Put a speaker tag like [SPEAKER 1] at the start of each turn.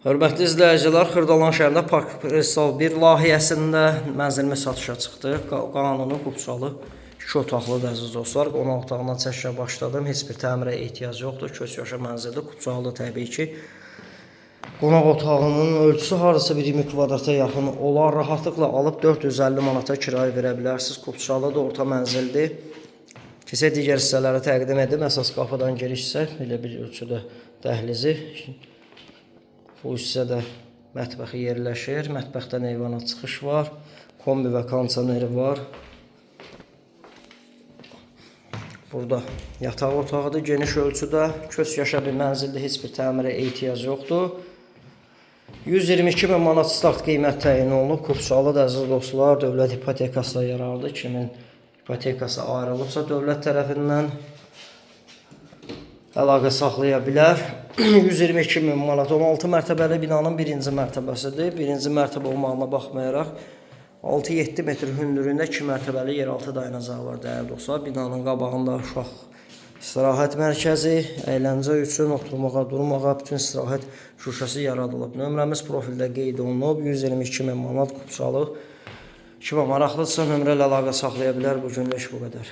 [SPEAKER 1] Hörmətli izləyicilər, Xırdalan şəhərində Park Restal 1 layihəsində mənzilimiz satışa çıxdı. Qanuni, Qubçalı, 2 otaqlıdır əziz dostlar. Qonaq otağından çəkişə başladım. Heç bir təmirə ehtiyac yoxdur. Köç yaşa mənzildir. Qubçalı təbii ki. Qonaq otağının ölçüsü hardasa 20 kvadrata yaxın olar. Rahatlıqla alıb 450 manata kirayə verə bilərsiniz. Qubçalı da orta mənzildir. Keçək digər hissələri təqdim edim. Əsas qapıdan girişsə, belə bir ölçüdə dəhlizi. Bu hissədə mətbəxi yerləşir. Mətbəxdən eyvana çıxış var. Kombi və kondisioneri var. Burada yataq otağıdır. Geniş ölçüdə. Köç yaşa bir mənzildə heç bir təmirə ehtiyac yoxdur. 122 min manat start qiymət təyin olunub. Qubçalı da əziz dostlar, dövlət ipotekasına yararlı. Kimin ipotekası ayrılıbsa dövlət tərəfindən əlaqə saxlaya bilər. 122 min manat 16 mərtəbəli binanın birinci mərtəbəsidir. Birinci mərtəbə olmağına baxmayaraq 6-7 metr hündürlüyündə 2 mərtəbəli yeraltı dayanacağı var dəyərli dostlar. Binanın qabağında uşaq istirahət mərkəzi, əyləncə üçün oturmağa, durmağa bütün istirahət şüşəsi yaradılıb. Nömrəmiz profildə qeyd olunub. 122 min manat Qubçalı. Kimə maraqlıdırsa nömrə ilə əlaqə saxlaya bilər. Bu günlük bu qədər.